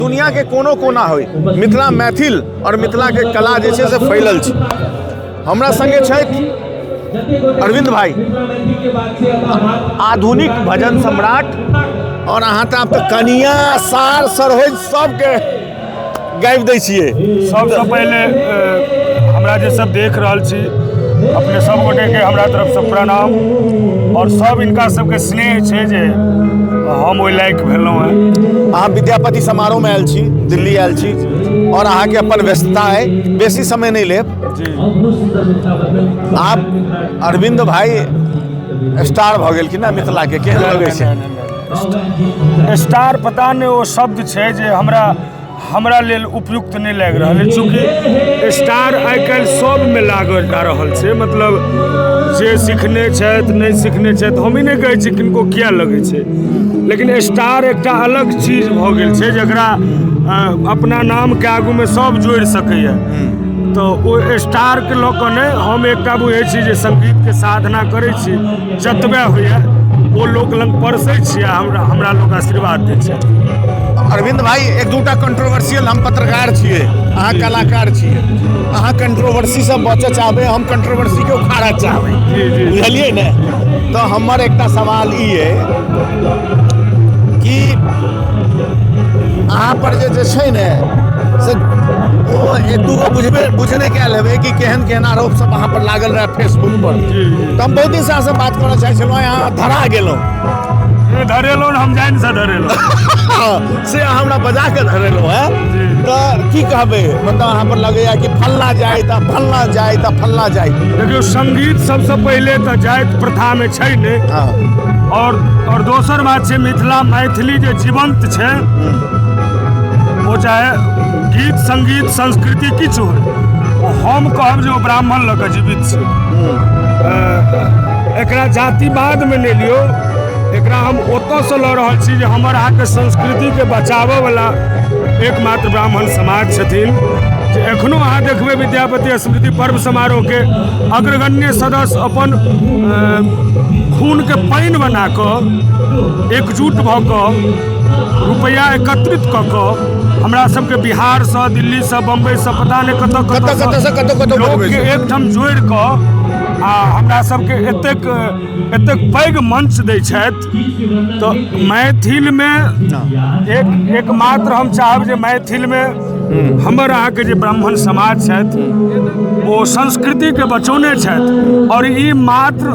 दुनिया के कोनो कोना हो मिथिला मैथिल और मिथिला के कला जैसे से फैलल छै। हमरा संगे छथि अरविंद भाई, आधुनिक भजन सम्राट, और अहाँ तऽ आब तऽ कनिया सार सरोज सबके गाबि दै छियै। सबसे पहले हमरा जे सब देख रहल छी अपने सब गोटे के हमरा तरफ से प्रणाम, और सब इनका सबके स्नेह छै जे हम ओहि लायक भेलहुँ हैं। अहाँ विद्यापति समारोह में आयल छी, दिल्ली आयल छी, और अहाँ के अपन व्यस्तता है, बेसी समय नहीं लेब जी। आप अरविंद भाई स्टार भ गेल कि ना मिथिला के, केहन लगै छै? स्टार पता नहीं वो शब्द छै जे हमरा लेल उपयुक्त नहीं लागि रहल है, चूँकि स्टार आइ काल्हि सब में लागल जा रहल छै। मतलब जे सीखने छथि नहीं सीखने छथि, हम ही नहीं कहै छी किनको किया लगै छै, लेकिन स्टार एकटा अलग चीज भ गेल छै जकरा अपना नाम के आगू में सब जोड़ि सकैए। तो ओ स्टार के लऽ कऽ नहि, हम एकटा बुझै छी जे संगीत के साधना करै छी, जतबे होइए ओ लोक लग परसै छी आ हमरा लोक आशीर्वाद दै छै। अरविंद भाई, एक दूटा कंट्रोवर्शियल, हम पत्रकार छियै, अहाँ कलाकार छियै, अहाँ कंट्रोवर्सी से बचऽ चाहबै, हम कंट्रोवर्सी के उखाड़ऽ चाहबै, बुझलियै ने? तो हमर एकटा सवाल ई है कि अहाँ पर जे छै ने से ओ एक दूगो बुझने के लेबै कि केहन केहन आरोप सब अहाँ पर लागल रहे फेसबुक पर। तो हम बहुत दिन से अहाँ से बात करऽ चाहै छलहुँ, अहाँ धरा गेलहुँ। धरेलहुँ हम जानि से धरेलहुँ से हमरा बजा के धरेलहुँ है। तो की कहबै, मतलब अहाँ पर लगैया कि फल्ला जाय तऽ फल्ला जाय तऽ फल्ला जाय। देखियौ, संगीत सबसे पहले तऽ जाति प्रथा में छै ने, और दोसर बात छै मिथिला मैथिली जे जीवंत छै, वो चाहे गीत संगीत संस्कृति किछु हो, हम कहब जे ओ ब्राह्मण लऽ कऽ जीवित छै। एकरा जातिवाद में नहि लियौ, एकरा हम ओतऽ से लऽ रहल छी जे हमर अहाँके संस्कृति के बचाबऽ वाला एकमात्र ब्राह्मण समाज छथिन। जे एखनो अहाँ देखबै विद्यापति स्मृति पर्व समारोह के अग्रगण्य सदस्य अपन खून के पानि बना कऽ एकजुट भऽ कऽ रुपैआ एकत्रित कऽ कऽ हमरा सबके बिहार से, दिल्ली से, बम्बई से, पता नहीं कतऽ लोग के एकठाम जोड़ि कऽ आ हमरा सबके एतेक पैघ मंच दै छथि। तो मैथिल में एकमात्र हम चाहब जे मैथिल में हमर अहाँके जे ब्राह्मण समाज छथि वो संस्कृति के बचौने छथि, और ई मात्र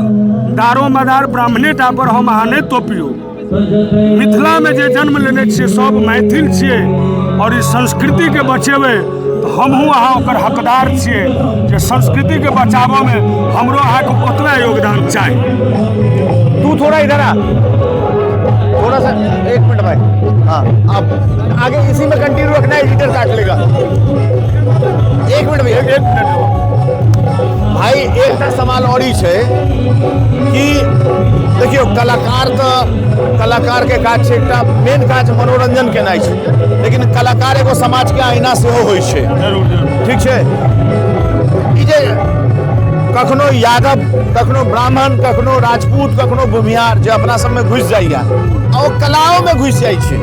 दारो मदार ब्राह्मणे टा पर हम अहाँ नहि तोपियौ। मिथिला में जे जन्म लेने छियै सब मैथिल छियै, और इस संस्कृति के बचेबै तो हमहूँ अहाँ ओकर हकदार छियै जे संस्कृति के बचावऽ में हमरो अहाँके ओतबा योगदान चाही। तू थोड़ा इधर आ, थोड़ा सा, एक मिनट भाई। हाँ, अब आगे इसी में कंटिन्यू रखना है, एडिटर काट लेगा। एक मिनट भैया, एक मिनट भाई। एक सवाल और ही है कि देखियो, कलाकार के काज छै, एकटा मेन काज मनोरंजन केनाइ छै, लेकिन कलाकार एगो समाज के आईना सेहो होइ छै। ठीक छै? ई जे कखनो यादव, कखनो ब्राह्मण, कखनो राजपूत, कखनो भूमिहार जे अपना सब में घुस जाइया, और कलाओं में घुस जाइ छै।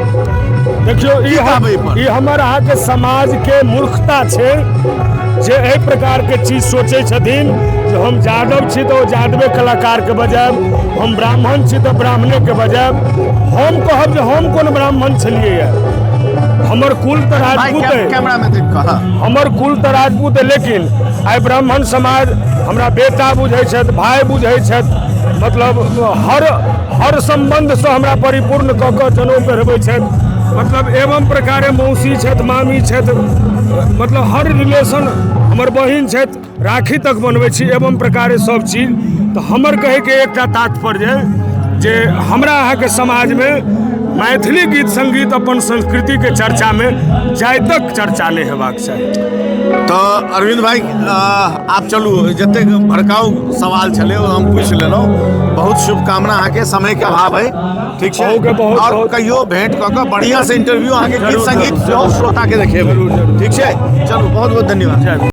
देखियो, ई हमर अहाँके समाज के मूर्खता छै जे एहि प्रकार के चीज सोचै छथिन जे हम यादव छी तो यादवे कलाकार के बजायब, हम ब्राह्मण छी तो ब्राह्मणे के बजायब। हम कहब जे हम कोन ब्राह्मण छलियै, हमर कुल तऽ राजपूत है, हमर कुल तऽ राजपूत है, लेकिन आइ ब्राह्मण समाज हमरा बेटा बुझै छथि, भाई बुझै छथि, मतलब हर संबंध से हमरा परिपूर्ण कऽ कऽ जनउ पहिरबै छथि। मतलब एवं प्रकारे मौसी छथि, मामी छथि, मतलब हर रिलेशन, हमर बहिन छथि, राखी तक बनबै छी, एवं प्रकारे सब चीज। तो हमर कहे के एकटा तात्पर्य जे हमरा अहाँके समाज में मैथिली गीत संगीत अपन संस्कृति के चर्चा में जातिक चर्चा नहीं हेबाक चाही। तो अरविंद भाई, आप चलू, जतेक भड़काऊ सवाल छले हम पूछ लेलहुँ। बहुत शुभकामना, अहाँ के समय के अभाव है, ठीक है? और कहियो भेंट कऽ कऽ बढ़िया से इंटरव्यू अहाँ के गीत संगीत श्रोता के देखेबै, ठीक है? चलू, बहुत बहुत धन्यवाद।